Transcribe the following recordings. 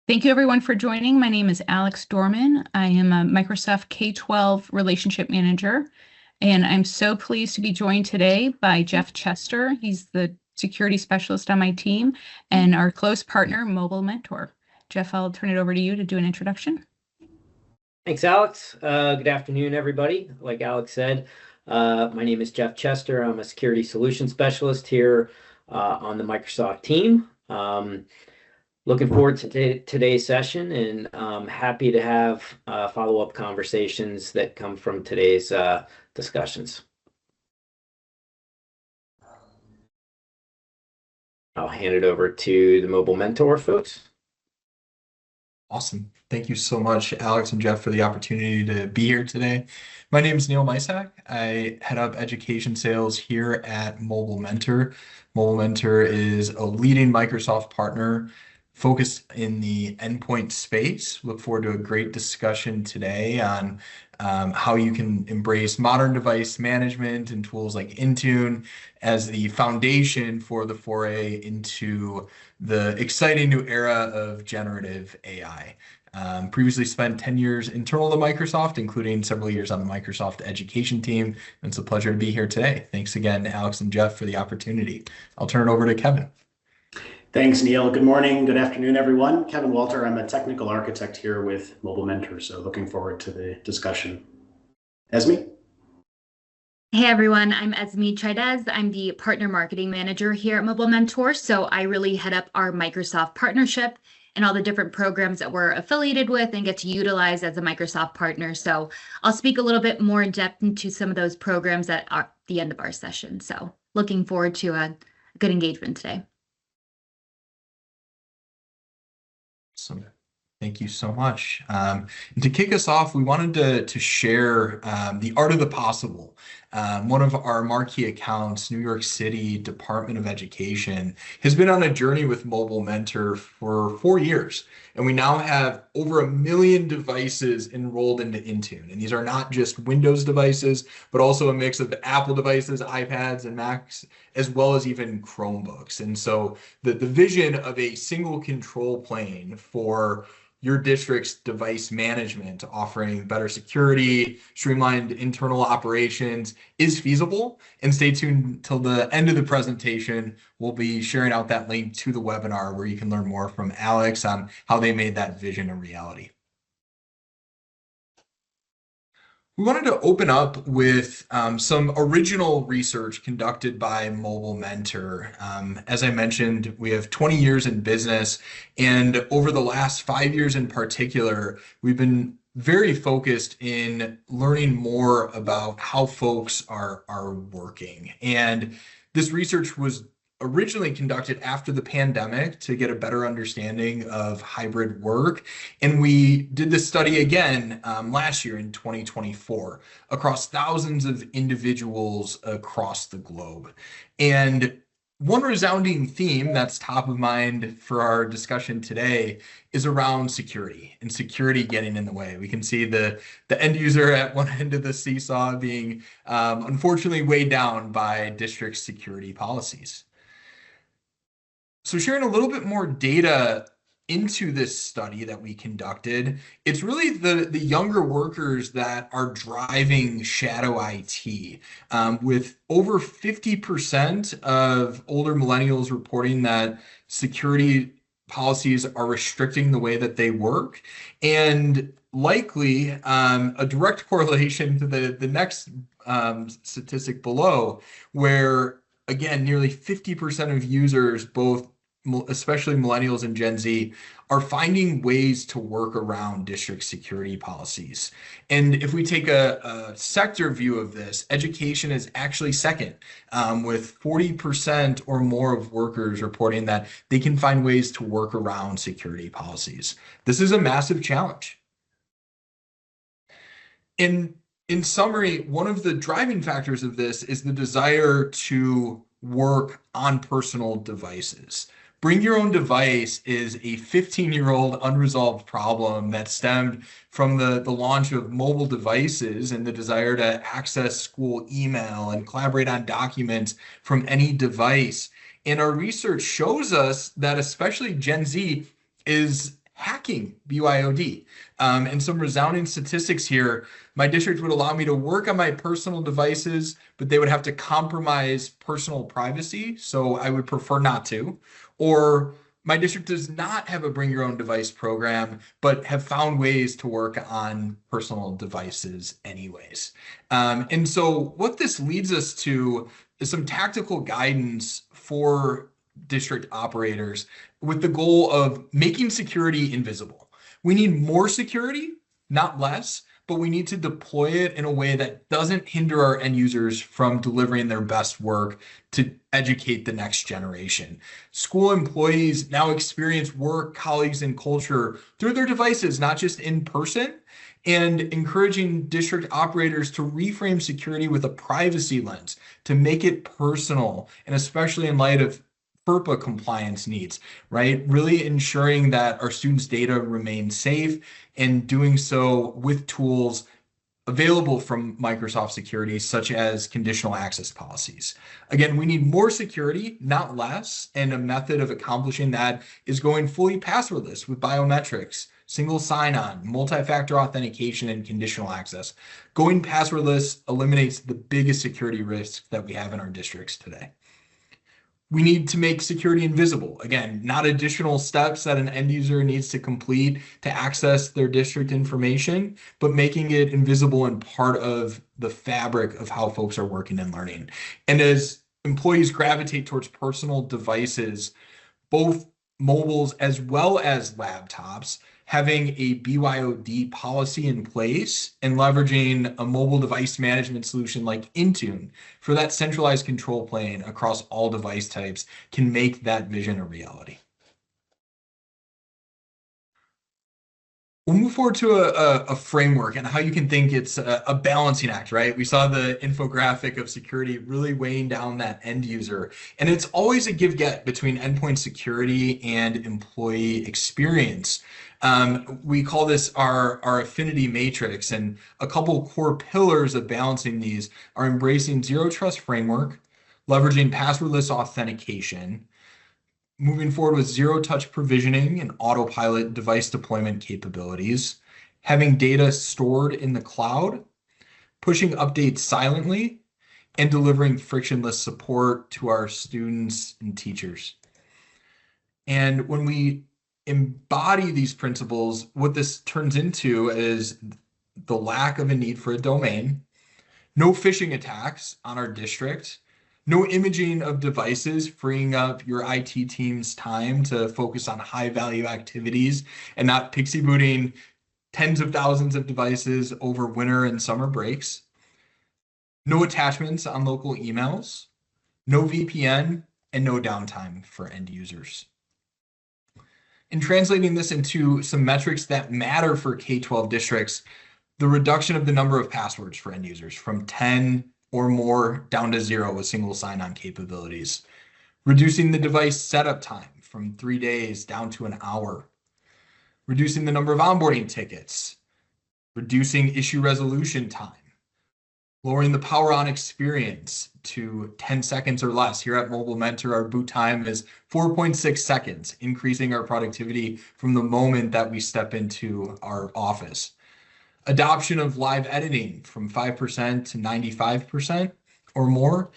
Thank you everyone for joining. My name is Alex Dorman. I am a Microsoft K-12 Relationship Manager, and I'm so pleased to be joined today by Jeff Chester. He's the security specialist on my team and our close partner, Mobile Mentor. Jeff, I'll turn it over to you to do an introduction. Thanks, Alex. Good afternoon, everybody. Like Alex said, my name is Jeff Chester. I'm a security solution specialist here on the Microsoft team. Looking forward to today's session and happy to have follow-up conversations that come from today's discussions. I'll hand it over to the Mobile Mentor folks. Awesome. Thank you so much, Alex and Jeff, for the opportunity to be here today. My name is Neil Mysak. I head up education sales here at Mobile Mentor. Mobile Mentor is a leading Microsoft partner focused in the endpoint space. Look forward to a great discussion today on how you can embrace modern device management and tools like Intune as the foundation for the foray into the exciting new era of generative AI. Previously spent 10 years internal to Microsoft, including several years on the Microsoft education team. It's a pleasure to be here today. Thanks again, Alex and Jeff, for the opportunity. I'll turn it over to Kevin. Thanks, Neil. Good morning, good afternoon, everyone. Kevin Walter, I'm a technical architect here with Mobile Mentor, so looking forward to the discussion. Esme? Hey everyone, I'm Esme Chaidez. I'm the Partner Marketing Manager here at Mobile Mentor, so I really head up our Microsoft partnership and all the different programs that we're affiliated with and get to utilize as a Microsoft partner. So I'll speak a little bit more in depth into some of those programs at the end of our session. So looking forward to a good engagement today. Awesome. Thank you so much. And to kick us off, we wanted to share the art of the possible. One of our marquee accounts, New York City Department of Education, has been on a journey with Mobile Mentor for 4 years. And we now have over 1 million devices enrolled into Intune. And these are not just Windows devices, but also a mix of Apple devices, iPads, and Macs, as well as even Chromebooks. And so the vision of a single control plane for your district's device management, offering better security, streamlined internal operations is feasible. And stay tuned till the end of the presentation. We'll be sharing out that link to the webinar where you can learn more from Alex on how they made that vision a reality. We wanted to open up with some original research conducted by Mobile Mentor. As I mentioned, we have 20 years in business, and over the last 5 years in particular, we've been very focused in learning more about how folks are working. And this research was originally conducted after the pandemic to get a better understanding of hybrid work. And we did this study again last year in 2024 across thousands of individuals across the globe. And one resounding theme that's top of mind for our discussion today is around security and security getting in the way. We can see the end user at one end of the seesaw being unfortunately weighed down by district security policies. So sharing a little bit more data into this study that we conducted, it's really the younger workers that are driving shadow IT, with over 50% of older millennials reporting that security policies are restricting the way that they work, and likely a direct correlation to the next statistic below, where again, nearly 50% of users, both especially millennials and Gen Z, are finding ways to work around district security policies. And if we take a sector view of this, education is actually second, with 40% or more of workers reporting that they can find ways to work around security policies. This is a massive challenge. In summary, one of the driving factors of this is the desire to work on personal devices. Bring your own device is a 15-year-old unresolved problem that stemmed from the launch of mobile devices and the desire to access school email and collaborate on documents from any device. And our research shows us that especially Gen Z is lacking BYOD. And some resounding statistics here. My district would allow me to work on my personal devices, but they would have to compromise personal privacy. So I would prefer not to. Or my district does not have a bring your own device program, but have found ways to work on personal devices anyways. And so what this leads us to is some tactical guidance for district operators with the goal of making security invisible. We need more security, not less, but we need to deploy it in a way that doesn't hinder our end users from delivering their best work to educate the next generation. School employees now experience work, colleagues, and culture through their devices, not just in person, and encouraging district operators to reframe security with a privacy lens, to make it personal, and especially in light of FERPA compliance needs, right? Really ensuring that our students' data remain safe and doing so with tools available from Microsoft Security, such as conditional access policies. Again, we need more security, not less, and a method of accomplishing that is going fully passwordless with biometrics, single sign-on, multi-factor authentication, and conditional access. Going passwordless eliminates the biggest security risks that we have in our districts today. We need to make security invisible. Again, not additional steps that an end user needs to complete to access their district information, but making it invisible and part of the fabric of how folks are working and learning. And as employees gravitate towards personal devices, both mobiles as well as laptops, having a BYOD policy in place and leveraging a mobile device management solution like Intune for that centralized control plane across all device types can make that vision a reality. We'll move forward to a framework and how you can think it's a balancing act, right? We saw the infographic of security really weighing down that end user. And it's always a give-get between endpoint security and employee experience. We call this our affinity matrix, and a couple core pillars of balancing these are embracing zero trust framework, leveraging passwordless authentication, moving forward with zero touch provisioning and autopilot device deployment capabilities, having data stored in the cloud, pushing updates silently, and delivering frictionless support to our students and teachers. And when we embody these principles, what this turns into is the lack of a need for a domain, no phishing attacks on our district, no imaging of devices, freeing up your IT team's time to focus on high value activities and not pixie booting tens of thousands of devices over winter and summer breaks, no attachments on local emails, no VPN, and no downtime for end users. In translating this into some metrics that matter for K-12 districts, the reduction of the number of passwords for end users from 10 or more down to 0 with single sign-on capabilities, reducing the device setup time from 3 days down to an hour, reducing the number of onboarding tickets, reducing issue resolution time, lowering the power on experience to 10 seconds or less. Here at Mobile Mentor, our boot time is 4.6 seconds, increasing our productivity from the moment that we step into our office. Adoption of live editing from 5% to 95% or more,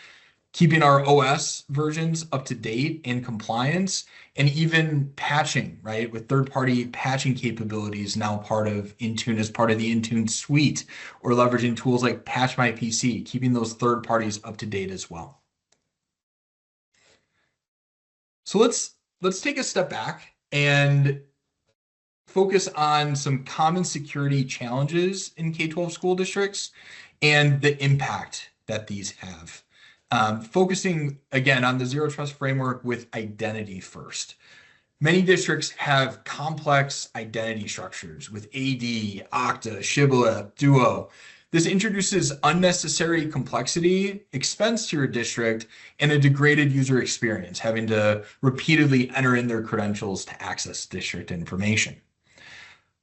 keeping our OS versions up to date and compliance, and even patching, right? With third-party patching capabilities now part of Intune as part of the Intune suite, or leveraging tools like Patch My PC, keeping those third parties up to date as well. So let's take a step back and focus on some common security challenges in K-12 school districts and the impact that these have. Focusing again on the zero trust framework with identity first. Many districts have complex identity structures with AD, Okta, Shibboleth, Duo. This introduces unnecessary complexity, expense to your district, and a degraded user experience, having to repeatedly enter in their credentials to access district information.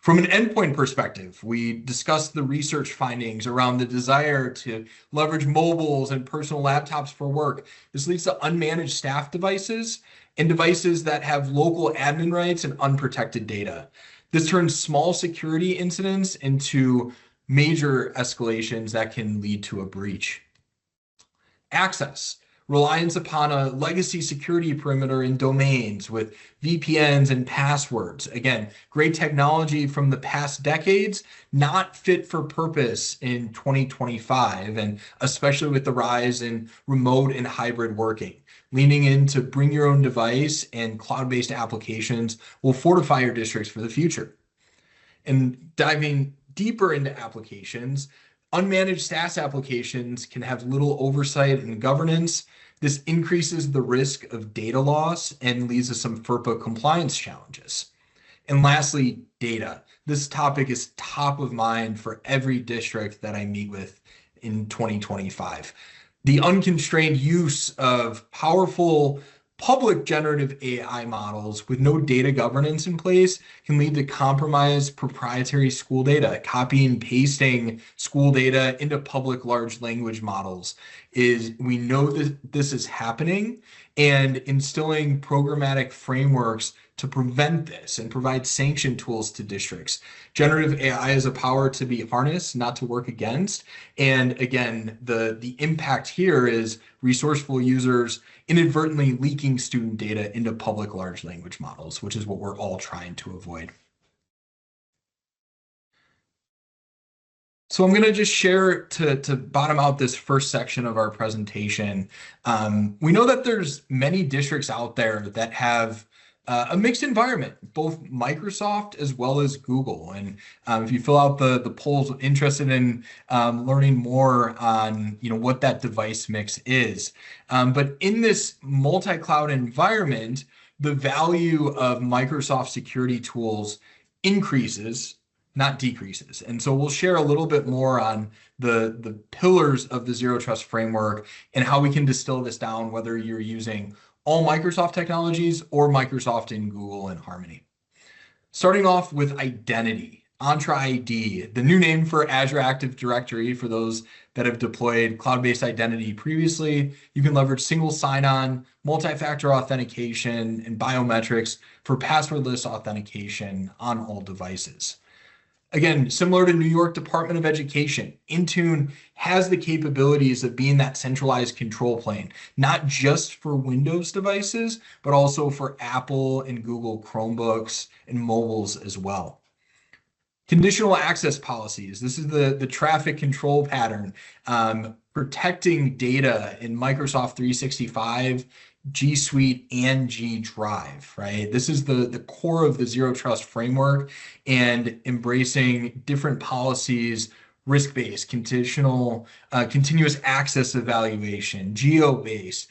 From an endpoint perspective, we discussed the research findings around the desire to leverage mobiles and personal laptops for work. This leads to unmanaged staff devices and devices that have local admin rights and unprotected data. This turns small security incidents into major escalations that can lead to a breach. Access. Reliance upon a legacy security perimeter in domains with VPNs and passwords. Again, great technology from the past decades, not fit for purpose in 2025, and especially with the rise in remote and hybrid working. Leaning into bring your own device and cloud-based applications will fortify your districts for the future. And diving deeper into applications, unmanaged SaaS applications can have little oversight and governance. This increases the risk of data loss and leads to some FERPA compliance challenges. And lastly, data. This topic is top of mind for every district that I meet with in 2025. The unconstrained use of powerful public generative AI models with no data governance in place can lead to compromised proprietary school data. Copying and pasting school data into public large language models we know that this is happening, and instilling programmatic frameworks to prevent this and provide sanction tools to districts. Generative AI has a power to be harnessed, not to work against. And again, the impact here is resourceful users inadvertently leaking student data into public large language models, which is what we're all trying to avoid. So I'm going to just share to bottom out this first section of our presentation. We know that there's many districts out there that have a mixed environment, both Microsoft as well as Google. And if you fill out the polls interested in learning more on what that device mix is. But in this multi-cloud environment, the value of Microsoft security tools increases, not decreases. And so we'll share a little bit more on the pillars of the Zero Trust framework and how we can distill this down, whether you're using all Microsoft technologies or Microsoft and Google in harmony. Starting off with identity, Entra ID, the new name for Azure Active Directory. For those that have deployed cloud-based identity previously, you can leverage single sign-on, multi-factor authentication, and biometrics for passwordless authentication on all devices. Again, similar to New York Department of Education, Intune has the capabilities of being that centralized control plane, not just for Windows devices, but also for Apple and Google Chromebooks and mobiles as well. Conditional access policies. This is the traffic control pattern, protecting data in Microsoft 365, G Suite, and G Drive, right? This is the core of the Zero Trust framework, and embracing different policies, risk-based, conditional, continuous access evaluation, geo-based.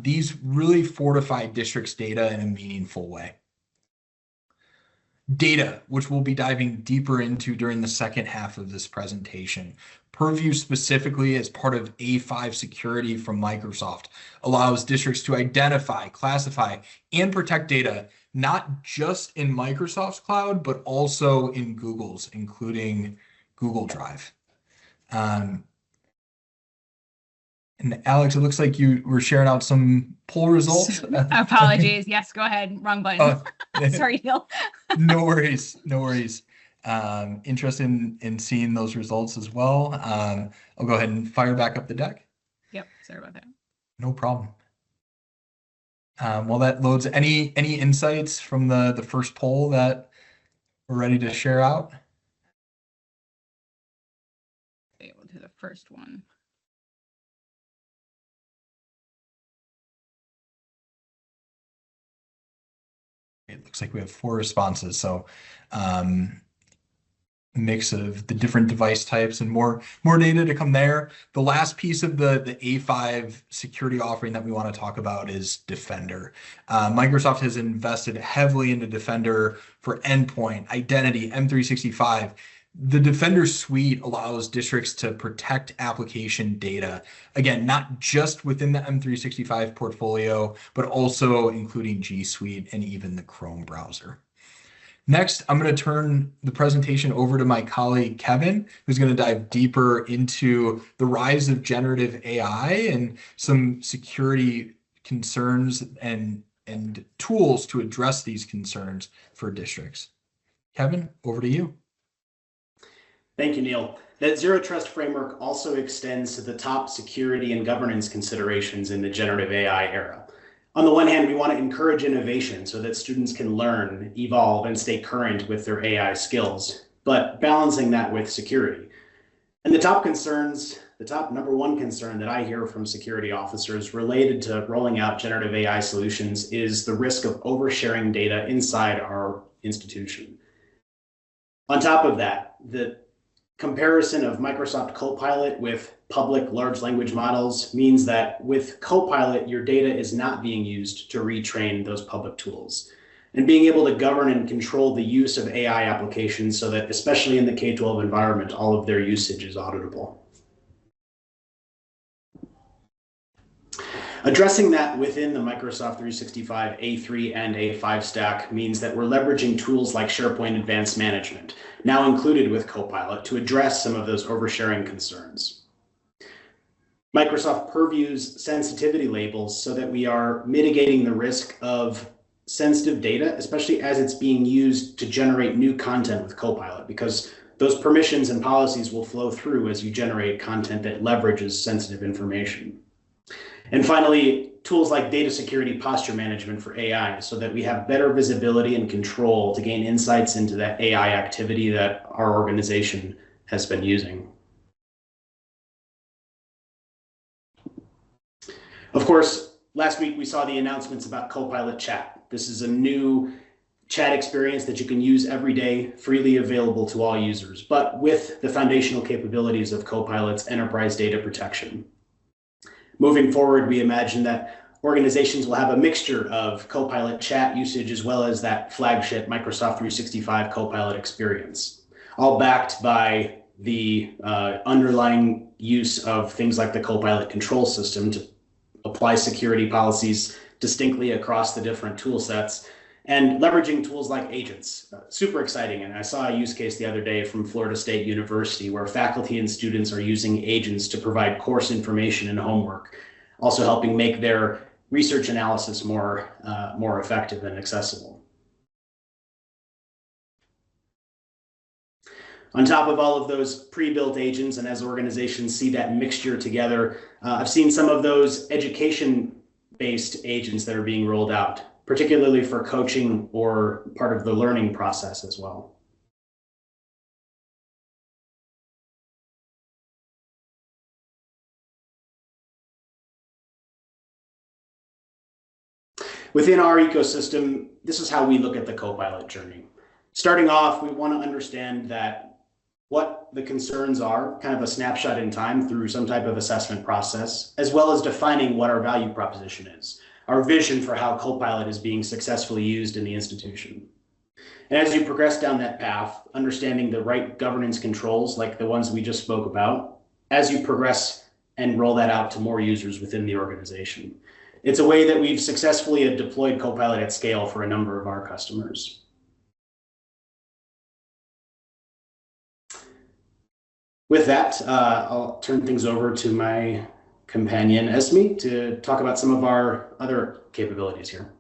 These really fortify districts' data in a meaningful way. Data, which we'll be diving deeper into during the second half of this presentation. Purview, specifically as part of A5 security from Microsoft, allows districts to identify, classify, and protect data, not just in Microsoft's cloud, but also in Google's, including Google Drive. And Alex, it looks like you were sharing out some poll results. Apologies. Yes, go ahead. Wrong button. Sorry, Neil. No worries. No worries. Interested in seeing those results as well. I'll go ahead and fire back up the deck. Yep. Sorry about that. No problem. While that loads, any insights from the first poll that we're ready to share out? Okay, we'll do the first one. It looks like we have 4 responses. So mix of the different device types and more data to come there. The last piece of the A5 security offering that we want to talk about is Defender. Microsoft has invested heavily into Defender for endpoint, identity, M365. The Defender suite allows districts to protect application data. Again, not just within the M365 portfolio, but also including G Suite and even the Chrome browser. Next, I'm going to turn the presentation over to my colleague, Kevin, who's going to dive deeper into the rise of generative AI and some security concerns and tools to address these concerns for districts. Kevin, over to you. Thank you, Neil. That Zero Trust framework also extends to the top security and governance considerations in the generative AI era. On the one hand, we want to encourage innovation so that students can learn, evolve, and stay current with their AI skills, but balancing that with security. And the top number one concern that I hear from security officers related to rolling out generative AI solutions is the risk of oversharing data inside our institution. On top of that, the comparison of Microsoft Copilot with public large language models means that with Copilot, your data is not being used to retrain those public tools. And being able to govern and control the use of AI applications so that, especially in the K-12 environment, all of their usage is auditable. Addressing that within the Microsoft 365 A3 and A5 stack means that we're leveraging tools like SharePoint Advanced Management, now included with Copilot, to address some of those oversharing concerns. Microsoft Purview's sensitivity labels so that we are mitigating the risk of sensitive data, especially as it's being used to generate new content with Copilot, because those permissions and policies will flow through as you generate content that leverages sensitive information. And finally, tools like data security posture management for AI so that we have better visibility and control to gain insights into that AI activity that our organization has been using. Of course, last week we saw the announcements about Copilot Chat. This is a new chat experience that you can use every day, freely available to all users, but with the foundational capabilities of Copilot's enterprise data protection. Moving forward, we imagine that organizations will have a mixture of Copilot chat usage as well as that flagship Microsoft 365 Copilot experience, all backed by the underlying use of things like the Copilot control system to apply security policies distinctly across the different tool sets, and leveraging tools like agents. Super exciting. And I saw a use case the other day from Florida State University where faculty and students are using agents to provide course information and homework, also helping make their research analysis more effective and accessible. On top of all of those pre-built agents, and as organizations see that mixture together, I've seen some of those education-based agents that are being rolled out, particularly for coaching or part of the learning process as well. Within our ecosystem, this is how we look at the Copilot journey. Starting off, we want to understand that what the concerns are, kind of a snapshot in time through some type of assessment process, as well as defining what our value proposition is, our vision for how Copilot is being successfully used in the institution. And as you progress down that path, understanding the right governance controls, like the ones we just spoke about, as you progress and roll that out to more users within the organization. It's a way that we've successfully deployed Copilot at scale for a number of our customers. With that, I'll turn things over to my companion, Esme, to talk about some of our other capabilities here.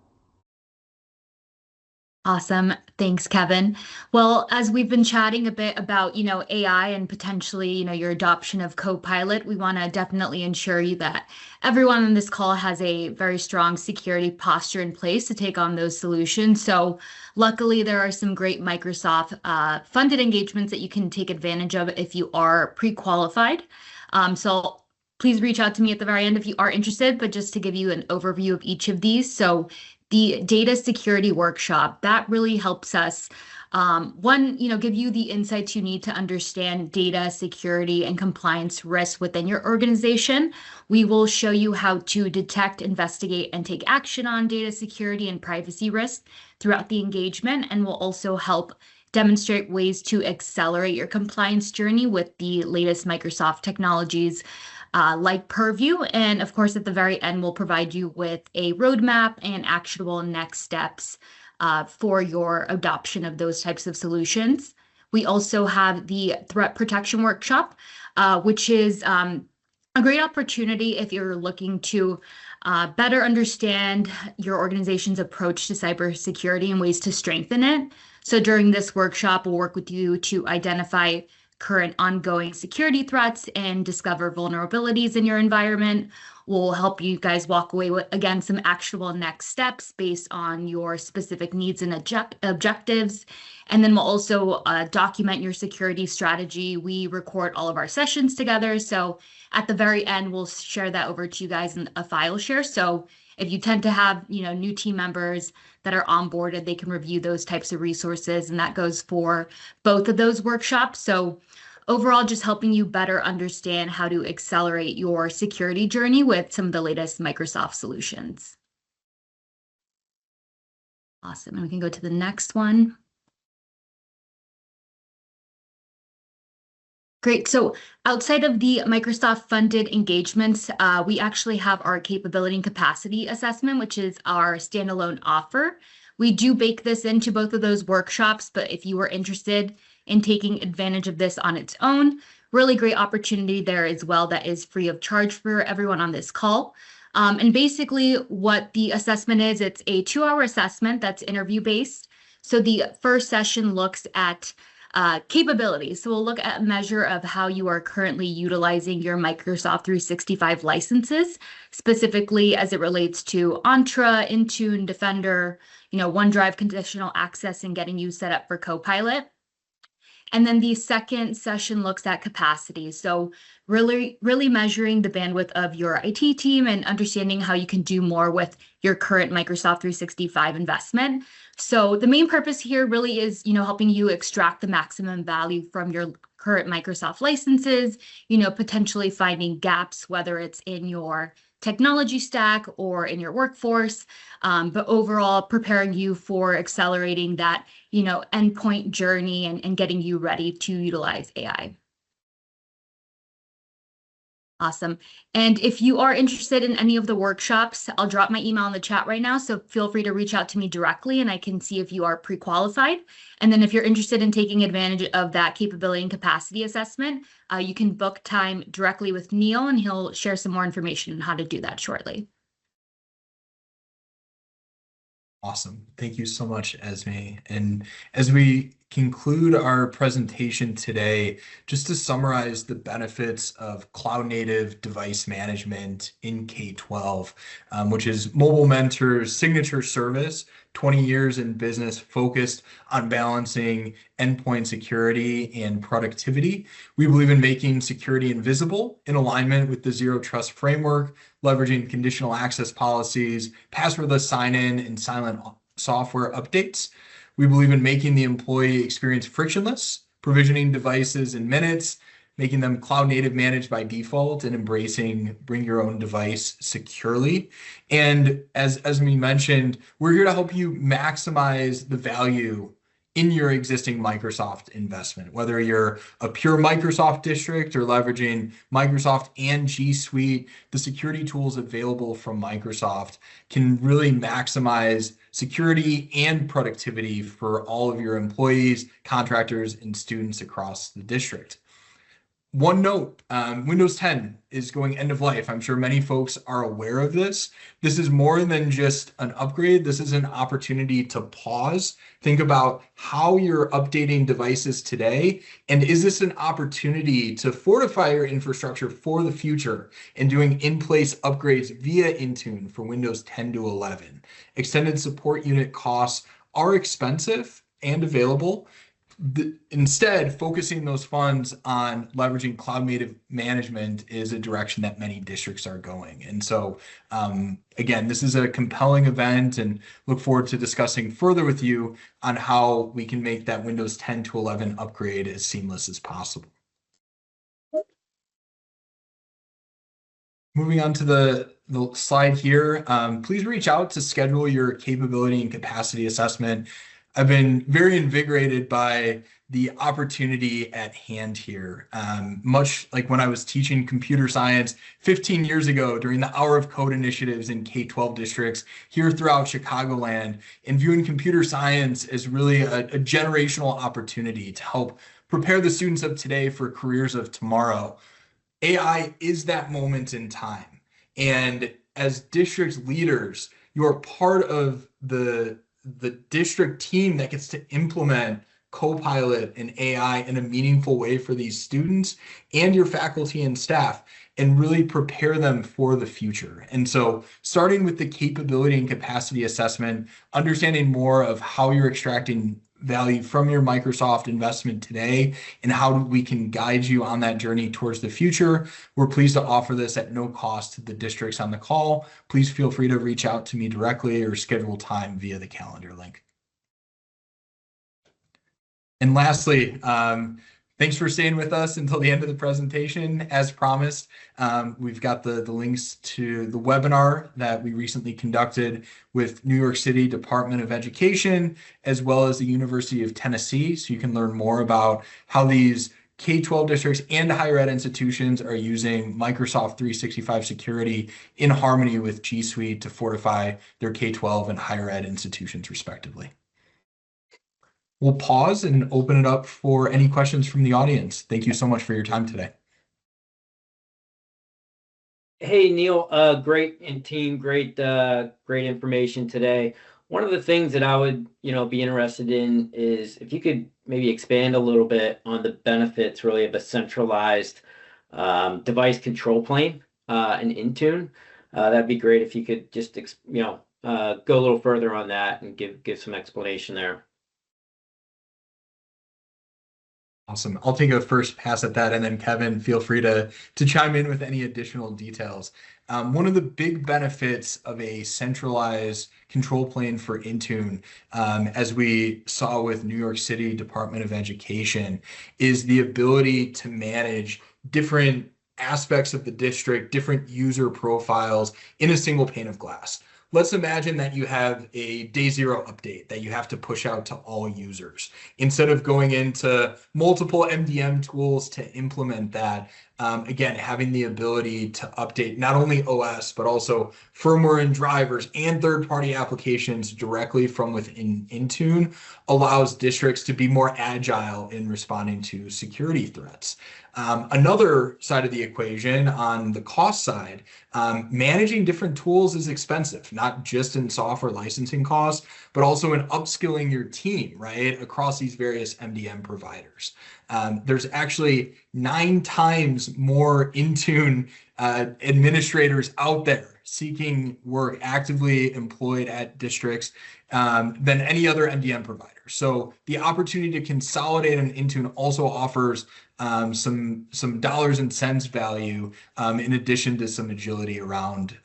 Awesome. Thanks, Kevin. Well, as we've been chatting a bit about, AI and potentially, your adoption of Copilot, we want to definitely ensure you that everyone on this call has a very strong security posture in place to take on those solutions. So luckily, there are some great Microsoft funded engagements that you can take advantage of if you are pre-qualified. So please reach out to me at the very end if you are interested, but just to give you an overview of each of these. So the data security workshop, that really helps us, give you the insights you need to understand data security and compliance risks within your organization. We will show you how to detect, investigate, and take action on data security and privacy risks throughout the engagement, and we'll also help demonstrate ways to accelerate your compliance journey with the latest Microsoft technologies, like Purview. And of course, at the very end, we'll provide you with a roadmap and actionable next steps for your adoption of those types of solutions. We also have the threat protection workshop, which is a great opportunity if you're looking to better understand your organization's approach to cybersecurity and ways to strengthen it. So during this workshop, we'll work with you to identify current ongoing security threats and discover vulnerabilities in your environment. We'll help you guys walk away with, again, some actionable next steps based on your specific needs and objectives. And then we'll also document your security strategy. We record all of our sessions together. So at the very end, we'll share that over to you guys in a file share. So if you tend to have, new team members that are onboarded, they can review those types of resources, and that goes for both of those workshops. So overall, just helping you better understand how to accelerate your security journey with some of the latest Microsoft solutions. Awesome. And we can go to the next one. Great. So outside of the Microsoft funded engagements, we actually have our capability and capacity assessment, which is our standalone offer. We do bake this into both of those workshops, but if you are interested in taking advantage of this on its own, really great opportunity there as well that is free of charge for everyone on this call. And basically what the assessment is, it's a 2-hour assessment that's interview based. So the first session looks at capabilities. So we'll look at a measure of how you are currently utilizing your Microsoft 365 licenses, specifically as it relates to Entra, Intune, Defender, OneDrive conditional access, and getting you set up for Copilot. And then the second session looks at capacity. So really measuring the bandwidth of your IT team and understanding how you can do more with your current Microsoft 365 investment. So the main purpose here really is, helping you extract the maximum value from your current Microsoft licenses, potentially finding gaps, whether it's in your technology stack or in your workforce, but overall preparing you for accelerating that, endpoint journey and getting you ready to utilize AI. Awesome. And if you are interested in any of the workshops, I'll drop my email in the chat right now. So feel free to reach out to me directly and I can see if you are pre-qualified. And then if you're interested in taking advantage of that capability and capacity assessment, you can book time directly with Neil and he'll share some more information on how to do that shortly. Awesome. Thank you so much, Esme. And as we conclude our presentation today, just to summarize the benefits of cloud native device management in K-12, which is Mobile Mentor's signature service, 20 years in business focused on balancing endpoint security and productivity. We believe in making security invisible in alignment with the Zero Trust framework, leveraging conditional access policies, passwordless sign-in, and silent software updates. We believe in making the employee experience frictionless, provisioning devices in minutes, making them cloud native managed by default, and embracing bring your own device securely. And as we mentioned, we're here to help you maximize the value in your existing Microsoft investment, whether you're a pure Microsoft district or leveraging Microsoft and G Suite. The security tools available from Microsoft can really maximize security and productivity for all of your employees, contractors, and students across the district. One note, Windows 10 is going end of life. I'm sure many folks are aware of this. This is more than just an upgrade. This is an opportunity to pause, think about how you're updating devices today, and is this an opportunity to fortify your infrastructure for the future and doing in-place upgrades via Intune for Windows 10 to 11. Extended support unit costs are expensive and available. Instead, focusing those funds on leveraging cloud native management is a direction that many districts are going. And so, again, this is a compelling event and look forward to discussing further with you on how we can make that Windows 10 to 11 upgrade as seamless as possible. Moving on to the slide here, please reach out to schedule your capability and capacity assessment. I've been very invigorated by the opportunity at hand here. Much like when I was teaching computer science 15 years ago during the Hour of Code initiatives in K-12 districts here throughout Chicagoland, and viewing computer science as really a generational opportunity to help prepare the students of today for careers of tomorrow. AI is that moment in time. And as district leaders, you are part of the the district team that gets to implement Copilot and AI in a meaningful way for these students and your faculty and staff, and really prepare them for the future. And so starting with the capability and capacity assessment, understanding more of how you're extracting value from your Microsoft investment today and how we can guide you on that journey towards the future. We're pleased to offer this at no cost to the districts on the call. Please feel free to reach out to me directly or schedule time via the calendar link. And lastly, thanks for staying with us until the end of the presentation. As promised, we've got the links to the webinar that we recently conducted with New York City Department of Education, as well as the University of Tennessee. So you can learn more about how these K-12 districts and higher ed institutions are using Microsoft 365 security in harmony with G Suite to fortify their K-12 and higher ed institutions respectively. We'll pause and open it up for any questions from the audience. Thank you so much for your time today. Hey, Neil, great, and team, great information today. One of the things that I would, be interested in is if you could maybe expand a little bit on the benefits really of a centralized device control plane in Intune. That'd be great if you could just, go a little further on that and give some explanation there. Awesome. I'll take a first pass at that, and then Kevin, feel free to chime in with any additional details. One of the big benefits of a centralized control plane for Intune, as we saw with New York City Department of Education, is the ability to manage different aspects of the district, different user profiles in a single pane of glass. Let's imagine that you have a day zero update that you have to push out to all users. Instead of going into multiple MDM tools to implement that, again, having the ability to update not only OS, but also firmware and drivers and third-party applications directly from within Intune allows districts to be more agile in responding to security threats. Another side of the equation on the cost side, managing different tools is expensive, not just in software licensing costs, but also in upskilling your team, right, across these various MDM providers. There's actually 9 times more Intune administrators out there seeking work, actively employed at districts than any other MDM provider. So the opportunity to consolidate on Intune also offers some dollars and cents value in addition to some agility around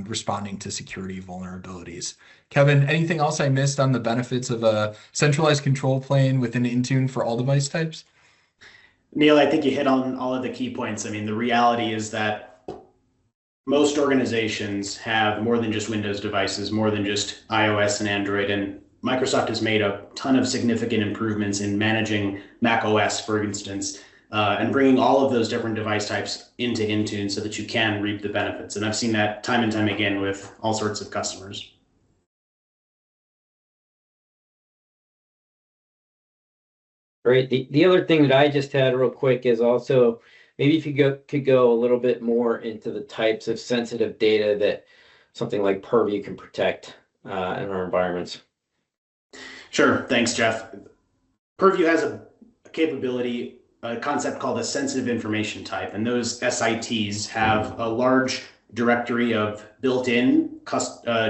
responding to security vulnerabilities. Kevin, anything else I missed on the benefits of a centralized control plane within Intune for all device types? Neil, I think you hit on all of the key points. I mean, the reality is that most organizations have more than just Windows devices, more than just iOS and Android, and Microsoft has made a ton of significant improvements in managing Mac OS, for instance, and bringing all of those different device types into Intune so that you can reap the benefits. And I've seen that time and time again with all sorts of customers. Great. The other thing that I just had real quick is also maybe if you could go a little bit more into the types of sensitive data that something like Purview can protect in our environments. Sure. Thanks, Jeff. Purview has a capability, a concept called a sensitive information type, and those SITs have a large directory of built-in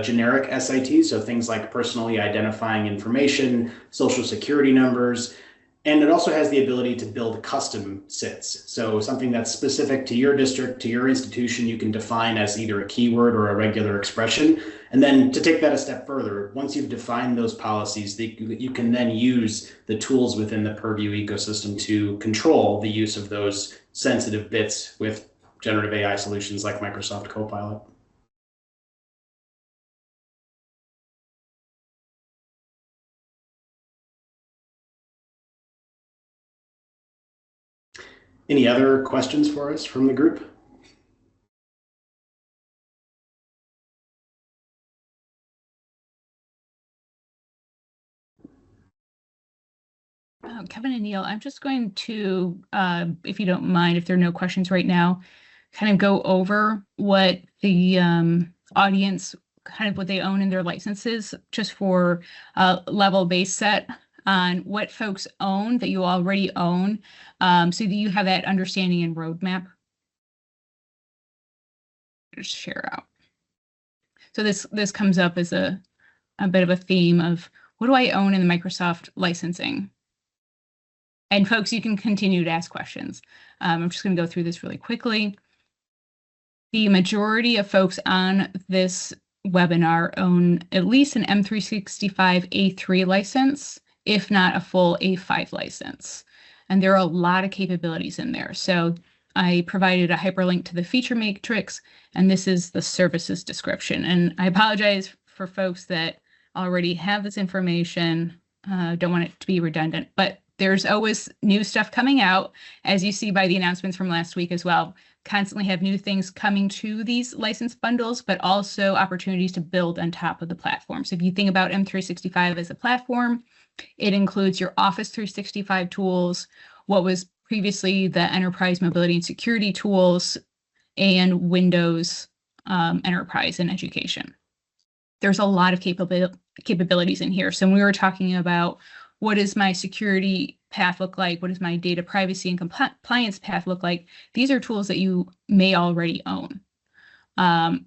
generic SITs, so things like personally identifying information, social security numbers, and it also has the ability to build custom SITs. So something that's specific to your district, to your institution, you can define as either a keyword or a regular expression. And then to take that a step further, once you've defined those policies, you can then use the tools within the Purview ecosystem to control the use of those sensitive bits with generative AI solutions like Microsoft Copilot. Any other questions for us from the group? Kevin and Neil, I'm just going to, if you don't mind, if there are no questions right now, kind of go over what the audience kind of what they own in their licenses, just for a level base set on what folks own that you already own, so that you have that understanding and roadmap. Just share out. So this comes up as a bit of a theme of what do I own in the Microsoft licensing? And folks, you can continue to ask questions. I'm just going to go through this really quickly. The majority of folks on this webinar own at least an M365 A3 license, if not a full A5 license. And there are a lot of capabilities in there. So I provided a hyperlink to the feature matrix, and this is the services description. And I apologize for folks that already have this information. Don't want it to be redundant, but there's always new stuff coming out, as you see by the announcements from last week as well. Constantly have new things coming to these license bundles, but also opportunities to build on top of the platform. So if you think about M365 as a platform, it includes your Office 365 tools, what was previously the enterprise mobility and security tools, and Windows Enterprise and Education. There's a lot of capabilities in here. So when we were talking about what does my security path look like, what does my data privacy and compliance path look like, these are tools that you may already own.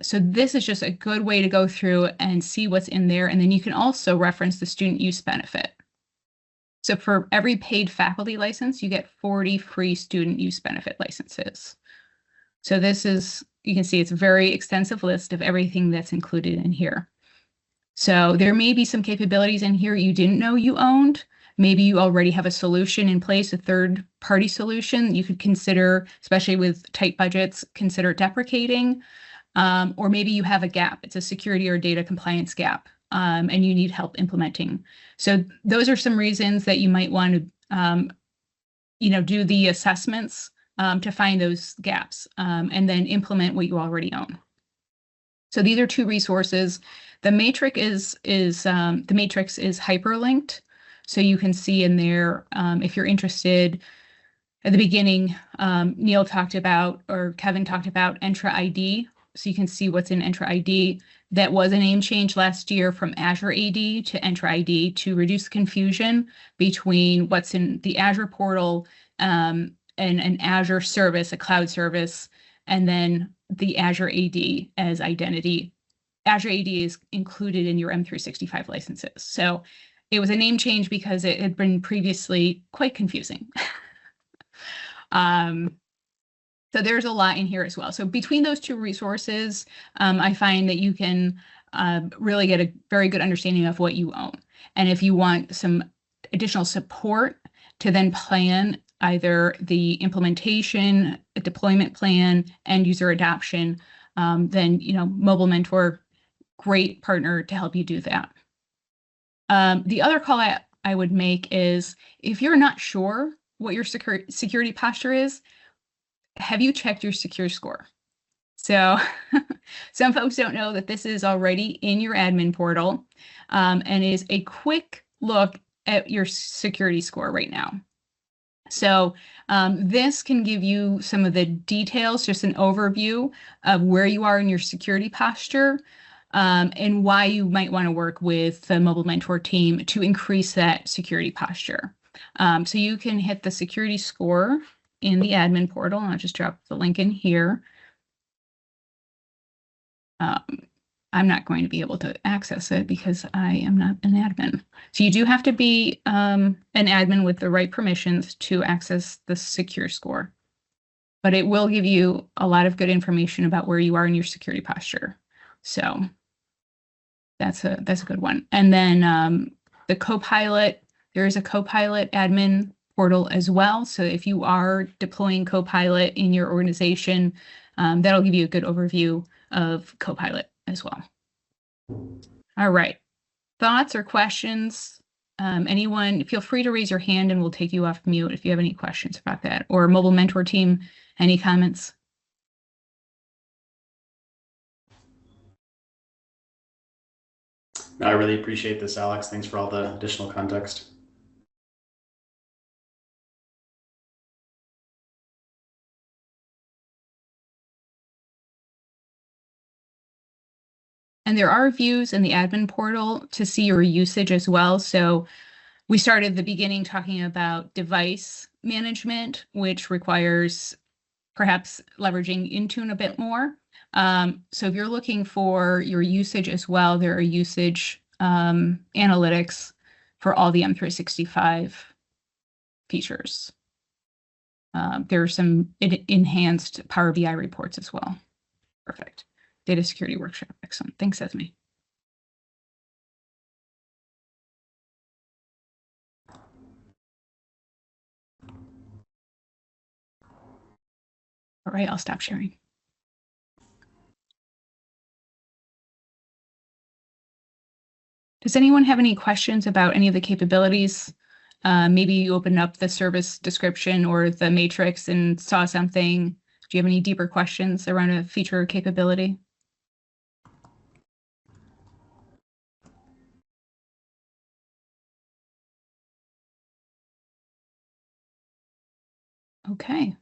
So this is just a good way to go through and see what's in there. And then you can also reference the student use benefit. So for every paid faculty license, you get 40 free student use benefit licenses. So this is, you can see it's a very extensive list of everything that's included in here. So there may be some capabilities in here you didn't know you owned. Maybe you already have a solution in place, a third-party solution you could consider, especially with tight budgets, consider deprecating. Or maybe you have a gap. It's a security or data compliance gap, and you need help implementing. So those are some reasons that you might want to, do the assessments to find those gaps, and then implement what you already own. So these are two resources. The matrix is hyperlinked, so you can see in there if you're interested. At the beginning, Neil talked about, or Kevin talked about, Entra ID. So you can see what's in Entra ID. That was a name change last year from Azure AD to Entra ID to reduce confusion between what's in the Azure portal and an Azure service, a cloud service, and then the Azure AD as identity. Azure AD is included in your M365 licenses. So it was a name change because it had been previously quite confusing. So there's a lot in here as well. So between those two resources, I find that you can really get a very good understanding of what you own. And if you want some additional support to then plan either the implementation, a deployment plan, end user adoption, then Mobile Mentor, great partner to help you do that. The other call I would make is if you're not sure what your security posture is, have you checked your secure score? So some folks don't know that this is already in your admin portal and is a quick look at your security score right now. So this can give you some of the details, just an overview of where you are in your security posture and why you might want to work with the Mobile Mentor team to increase that security posture. So you can hit the security score in the admin portal. I'll just drop the link in here. I'm not going to be able to access it because I am not an admin. So you do have to be an admin with the right permissions to access the secure score. But it will give you a lot of good information about where you are in your security posture. So that's a good one. And then the Copilot, there is a Copilot admin portal as well. So if you are deploying Copilot in your organization, that'll give you a good overview of Copilot as well. All right. Thoughts or questions? Anyone, feel free to raise your hand and we'll take you off mute if you have any questions about that. Or Mobile Mentor team, any comments? I really appreciate this, Alex. Thanks for all the additional context. And there are views in the admin portal to see your usage as well. So we started at the beginning talking about device management, which requires perhaps leveraging Intune a bit more. So if you're looking for your usage as well, there are usage analytics for all the M365 features. There are some enhanced Power BI reports as well. Perfect. Data security workshop. Excellent. Thanks, Esme. All right, I'll stop sharing. Does anyone have any questions about any of the capabilities? Maybe you opened up the service description or the matrix and saw something. Do you have any deeper questions around a feature or capability? Okay.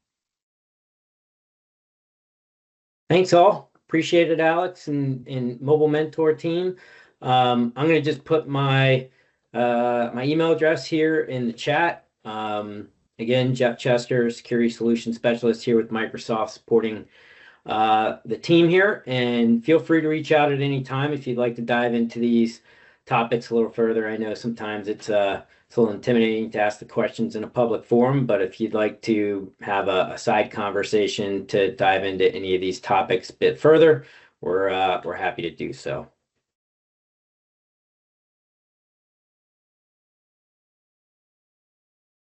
Thanks all. Appreciate it, Alex and Mobile Mentor team. I'm going to just put my my email address here in the chat. Again, Jeff Chester, Security Solutions Specialist here with Microsoft, supporting the team here. And feel free to reach out at any time if you'd like to dive into these topics a little further. I know sometimes it's a little intimidating to ask the questions in a public forum, but if you'd like to have a side conversation to dive into any of these topics a bit further, we're happy to do so.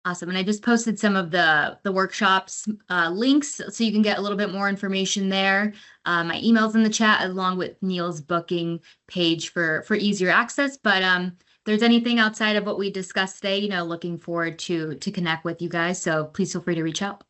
Awesome. And I just posted some of the workshops links so you can get a little bit more information there. My email's in the chat along with Neil's booking page for easier access. But if there's anything outside of what we discussed today, you know, looking forward to connect with you guys. So please feel free to reach out.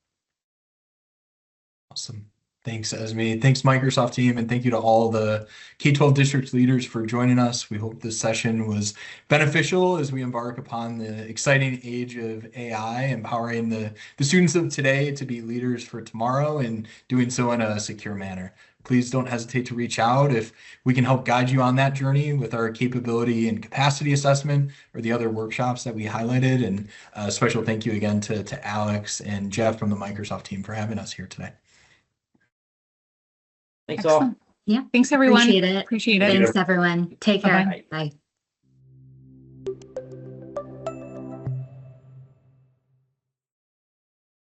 Awesome. Thanks, Esme. Thanks, Microsoft team, and thank you to all the K-12 district leaders for joining us. We hope this session was beneficial as we embark upon the exciting age of AI, empowering the students of today to be leaders for tomorrow and doing so in a secure manner. Please don't hesitate to reach out if we can help guide you on that journey with our capability and capacity assessment or the other workshops that we highlighted. And a special thank you again to Alex and Jeff from the Microsoft team for having us here today. Thanks all. Yeah. Thanks, everyone. Appreciate it. Appreciate it. Thanks, everyone. Take care. Bye-bye. Bye.